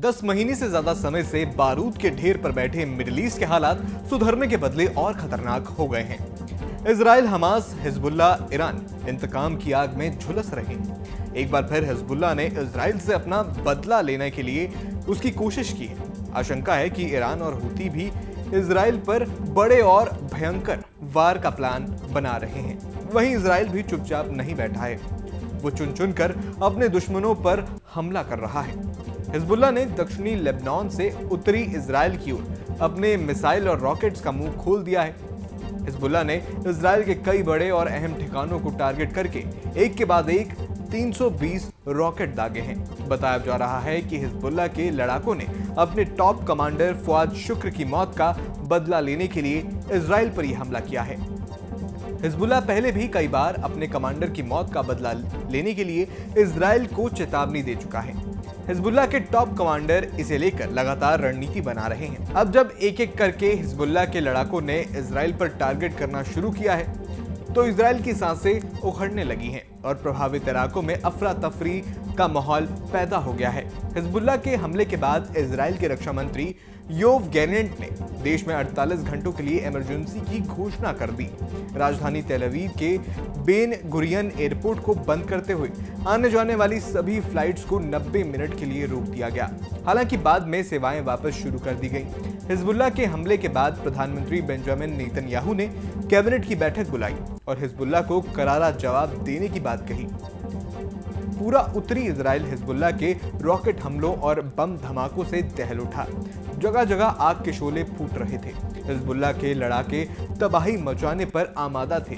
10 महीने से ज्यादा समय से बारूद के ढेर पर बैठे मिडिल ईस्ट के हालात सुधरने के बदले और खतरनाक हो गए हैं। इजराइल, हमास, हिजबुल्ला, ईरान इंतकाम की आग में झुलस रहे हैं। एक बार फिर हिजबुल्ला ने इजराइल से अपना बदला लेने के लिए उसकी कोशिश की है। आशंका है कि ईरान और हूती भी इजराइल पर बड़े और भयंकर वार का प्लान बना रहे हैं। वहीं इजराइल भी चुपचाप नहीं बैठा है, वो चुन चुन कर अपने दुश्मनों पर हमला कर रहा है। हिजबुल्ला ने दक्षिणी लेबनान से उत्तरी इजराइल की ओर अपने मिसाइल और रॉकेट्स का मुंह खोल दिया है। हिजबुल्ला ने इजराइल के कई बड़े और अहम ठिकानों को टारगेट करके एक के बाद एक 320 रॉकेट दागे हैं। बताया जा रहा है कि हिजबुल्ला के लड़ाकों ने अपने टॉप कमांडर फुआद शुक्र की मौत का बदला लेने के लिए इजराइल पर यह हमला किया है। हिजबुल्ला पहले भी कई बार अपने कमांडर की मौत का बदला लेने के लिए इजराइल को चेतावनी दे चुका है। हिजबुल्ला के टॉप कमांडर इसे लेकर लगातार रणनीति बना रहे हैं। अब जब एक एक करके हिजबुल्ला के लड़ाकों ने इजराइल पर टारगेट करना शुरू किया है, तो इजराइल की सांसें उखड़ने लगी हैं और प्रभावित इलाकों में अफरा तफरी का माहौल पैदा हो गया है। हिजबुल्ला के हमले के बाद इजराइल के रक्षा मंत्री योव गैलेंट ने देश में 48 घंटों के लिए इमरजेंसी की घोषणा कर दी। राजधानी तेल अवीव के बेन गुरियन एयरपोर्ट को बंद करते हुए आने जाने वाली सभी फ्लाइट्स को 90 मिनट के लिए रोक दिया गया। हालांकि बाद में सेवाएं वापस शुरू कर दी गई। हिजबुल्ला के हमले के बाद प्रधानमंत्री बेंजामिन नेतन्याहू ने कैबिनेट की बैठक बुलाई और हिजबुल्ला को करारा जवाब देने की बात कही। पूरा उत्तरी इजराइल हिजबुल्ला के रॉकेट हमलों और बम धमाकों से दहल उठा। जगह जगह आग के शोले फूट रहे थे। हिजबुल्ला के लड़ाके तबाही मचाने पर आमादा थे।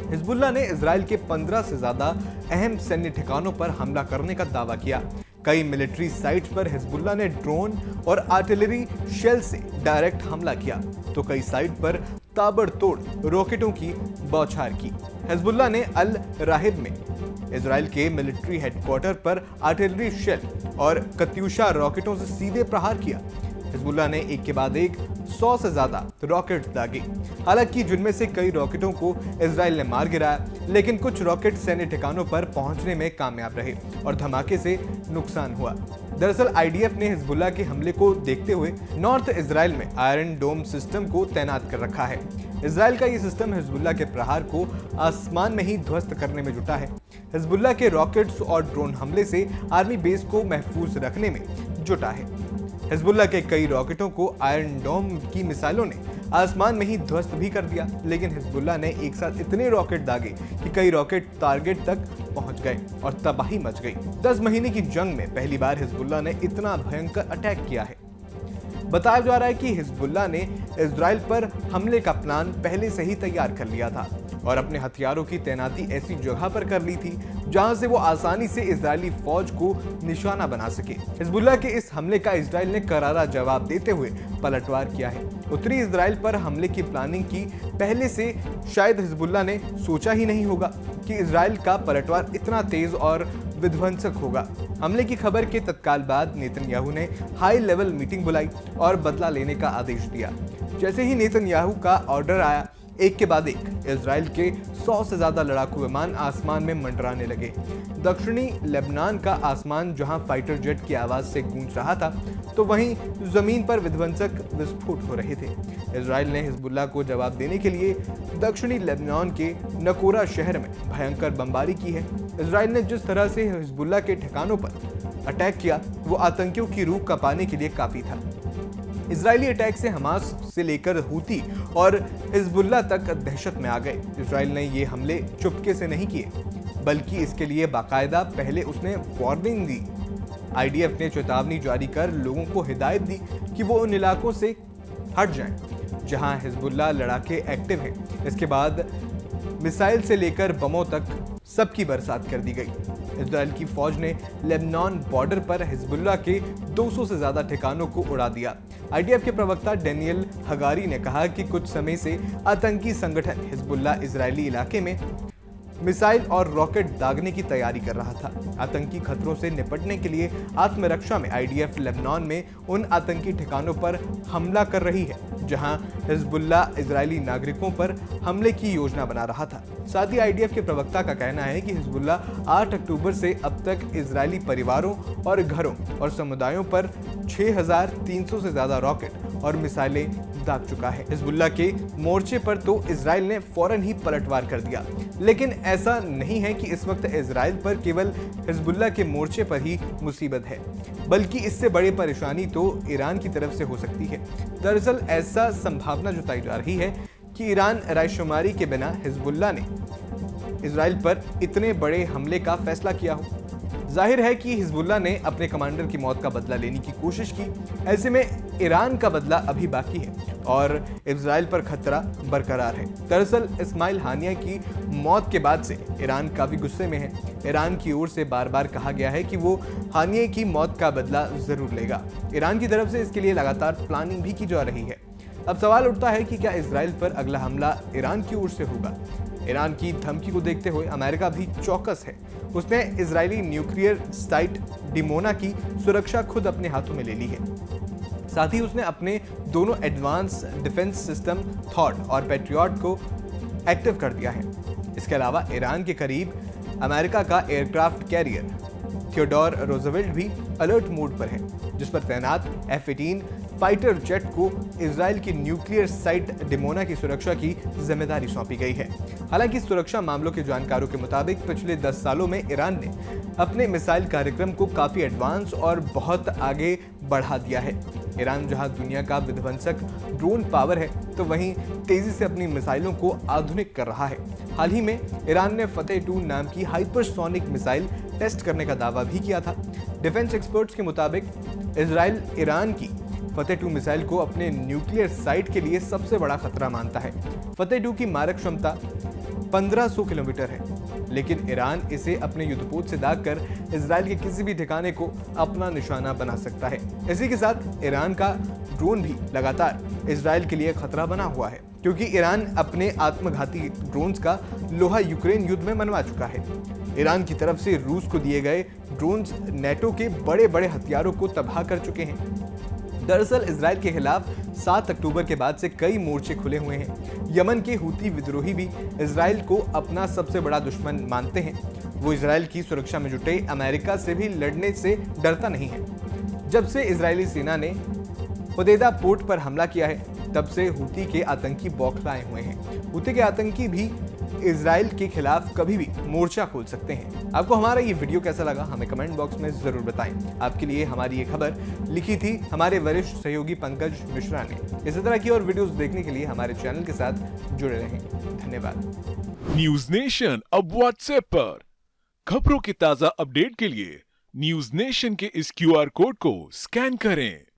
हिजबुल्ला ने इजराइल के 15 से ज्यादा अहम सैन्य ठिकानों पर हमला करने का दावा किया। कई मिलिट्री साइट्स पर हिजबुल्ला ने ड्रोन और आर्टिलरी शेल से डायरेक्ट हमला किया, तो कई साइट पर ताबड़तोड़ रॉकेटों की बौछार की। हिजबुल्ला ने अल राहिब में इजराइल के मिलिट्री हेडक्वार्टर पर आर्टिलरी शेल और कत्यूशा रॉकेटों से सीधे प्रहार किया। हिजबुल्ला ने एक के बाद एक 100 से ज्यादा रॉकेट दागे। हालांकि जिनमें से कई रॉकेटों को इजराइल ने मार गिराया, लेकिन कुछ रॉकेट सैन्य ठिकानों पर पहुंचने में कामयाब रहे और धमाके से नुकसान हुआ। दरअसल आईडीएफ ने हिजबुल्ला के हमले को देखते हुए नॉर्थ इजराइल में आयरन डोम सिस्टम को तैनात कर रखा है। इजराइल का ये सिस्टम हिजबुल्ला के प्रहार को आसमान में ही ध्वस्त करने में जुटा है। हिजबुल्ला के रॉकेट्स और ड्रोन हमले से आर्मी बेस को महफूज रखने में जुटा है। हिजबुल्ला के कई रॉकेटों को आयरन डोम की मिसाइलों ने आसमान में ही ध्वस्त भी कर दिया, लेकिन हिजबुल्ला ने एक साथ इतने रॉकेट दागे कि कई रॉकेट टारगेट तक पहुंच गए और तबाही मच गई। 10 महीने की जंग में पहली बार हिजबुल्ला ने इतना भयंकर अटैक किया है। बताया जा रहा है कि हिजबुल्ला ने इजराइल पर हमले का प्लान पहले से ही तैयार कर लिया था और अपने हथियारों की तैनाती ऐसी जगह पर कर ली थी जहां से वो आसानी से इजरायली फौज को निशाना बना सके। हिजबुल्ला के इस हमले का इजराइल ने करारा जवाब देते हुए पलटवार किया है। उत्तरी इजराइल पर हमले की प्लानिंग की पहले से शायद हिजबुल्ला ने सोचा ही नहीं होगा कि इजराइल का पलटवार इतना तेज और विध्वंसक होगा। हमले की खबर के तत्काल बाद नेतन्याहू ने हाई लेवल मीटिंग बुलाई और बदला लेने का आदेश दिया। जैसे ही नेतन्याहू का ऑर्डर आया, एक के बाद एक इजराइल के 100 से ज्यादा लड़ाकू विमान आसमान में मंडराने लगे। दक्षिणी लेबनान का आसमान जहां फाइटर जेट की आवाज से गूंज रहा था, तो वहीं जमीन पर विध्वंसक विस्फोट हो रहे थे। इजराइल ने हिजबुल्ला को जवाब देने के लिए दक्षिणी लेबनान के नकोरा शहर में भयंकर बमबारी की है। इजराइल ने जिस तरह से हिजबुल्ला के ठिकानों पर अटैक किया, वो आतंकियों की रूह कपाने के लिए काफी था। इजरायली अटैक से हमास से लेकर हूती और हिजबुल्ला तक दहशत में आ गए। इजराइल ने ये हमले चुपके से नहीं किए, बल्कि इसके लिए बाकायदा पहले उसने वार्निंग दी। आईडीएफ ने चेतावनी जारी कर लोगों को हिदायत दी कि वो उन इलाकों से हट जाएं जहां हिजबुल्ला लड़ाके एक्टिव हैं। इसके बाद मिसाइल से लेकर बमों तक सबकी बरसात कर दी गई। इजराइल की फौज ने लेबनान बॉर्डर पर हिजबुल्ला के 200 से ज्यादा ठिकानों को उड़ा दिया। आईडीएफ के प्रवक्ता डेनियल हगारी ने कहा कि कुछ समय से आतंकी संगठन हिजबुल्ला इजरायली इलाके में मिसाइल और रॉकेट दागने की तैयारी कर रहा था। आतंकी खतरों से निपटने के लिए आत्मरक्षा में आईडीएफ लेबनान में उन आतंकी ठिकानों पर हमला कर रही है जहां हिजबुल्ला इजरायली नागरिकों पर हमले की योजना बना रहा था। साथ ही आईडीएफ के प्रवक्ता का कहना है कि हिजबुल्ला 8 अक्टूबर से अब तक इजरायली परिवारों और घरों और समुदायों पर 6,300 से ज्यादा रॉकेट और मिसाइलें दाग चुका है। हिजबुल्ला के मोर्चे पर तो इजराइल ने फौरन ही पलटवार कर दिया, लेकिन ऐसा नहीं है कि इस वक्त इजराइल पर केवल हिजबुल्ला के मोर्चे पर ही मुसीबत है, बल्कि इससे बड़ी परेशानी तो ईरान की तरफ से हो सकती है। दरअसल ऐसा संभावना जताई जा रही है कि ईरान रायशुमारी के बिना हिजबुल्ला ने इजराइल पर इतने बड़े हमले का फैसला किया हो। जाहिर है कि हिजबुल्ला ने अपने कमांडर की मौत का बदला लेने की कोशिश की। ऐसे में ईरान का बदला अभी बाकी है और इजराइल पर खतरा बरकरार है। दरअसल इस्माइल हानिया की मौत के बाद से ईरान काफी गुस्से में है। ईरान की ओर से बार बार कहा गया है कि वो हानिया की मौत का बदला जरूर लेगा। ईरान की तरफ से इसके लिए लगातार प्लानिंग भी की जा रही है। अब सवाल उठता है कि क्या इजराइल पर अगला हमला ईरान की ओर से होगा? ईरान की धमकी को देखते हुए अमेरिका भी चौकस है। उसने इजरायली न्यूक्लियर साइट डिमोना की सुरक्षा खुद अपने हाथों में ले ली है। साथ ही उसने अपने दोनों एडवांस डिफेंस सिस्टम थॉट और पैट्रियट को एक्टिव कर दिया है। इसके अलावा ईरान के करीब अमेरिका का एयरक्राफ्ट कैरियर थियोडोर रोजवेल्ट भी अलर्ट मोड पर है, जिस पर तैनात F-18 फाइटर जेट को इजराइल की न्यूक्लियर साइट डिमोना की सुरक्षा की जिम्मेदारी सौंपी गई है। हालांकि सुरक्षा मामलों के जानकारों के मुताबिक पिछले 10 सालों में ईरान ने अपने मिसाइल कार्यक्रम को काफी एडवांस और बहुत आगे बढ़ा दिया है। ईरान जहां दुनिया का विध्वंसक ड्रोन पावर है, तो वहीं तेजी से अपनी मिसाइलों को आधुनिक कर रहा है। हाल ही में ईरान ने फतेह-2 नाम की हाइपरसोनिक मिसाइल टेस्ट करने का दावा भी किया था। डिफेंस एक्सपर्ट्स के मुताबिक इजराइल ईरान की फतेह-2 मिसाइल को अपने न्यूक्लियर साइट के लिए सबसे बड़ा खतरा मानता है। फतेह-2 की मारक क्षमता 1500 किलोमीटर है, लेकिन ईरान इसे अपने युद्धपोत से दागकर इजराइल के किसी भी ठिकाने को अपना निशाना बना सकता है। इसी के साथ ईरान का ड्रोन भी लगातार इजराइल के लिए खतरा बना हुआ है, क्योंकि ईरान अपने आत्मघाती ड्रोन्स का लोहा यूक्रेन युद्ध में मनवा चुका है। ईरान की तरफ से रूस को दिए गए ड्रोन्स नेटो के बड़े बड़े हथियारों को तबाह कर चुके हैं। दरअसल इजराइल के खिलाफ 7 अक्टूबर के बाद से कई मोर्चे खुले हुए हैं। यमन के हूती विद्रोही भी इजराइल को अपना सबसे बड़ा दुश्मन मानते हैं। वो इजराइल की सुरक्षा में जुटे अमेरिका से भी लड़ने से डरता नहीं है। जब से इजरायली सेना ने होदेदा पोर्ट पर हमला किया है, तब से हूती के आतंकी बौखलाए हुए हैं। हूती के आतंकी भी इजराइल के खिलाफ कभी भी मोर्चा खोल सकते हैं। आपको हमारा ये वीडियो कैसा लगा हमें कमेंट बॉक्स में जरूर बताएं। आपके लिए हमारी ये खबर लिखी थी हमारे वरिष्ठ सहयोगी पंकज मिश्रा ने। इसी तरह की और वीडियोस देखने के लिए हमारे चैनल के साथ जुड़े रहें। धन्यवाद। न्यूज नेशन अब व्हाट्सएप पर खबरों की ताजा अपडेट के लिए न्यूज नेशन के इस QR कोड को स्कैन करें।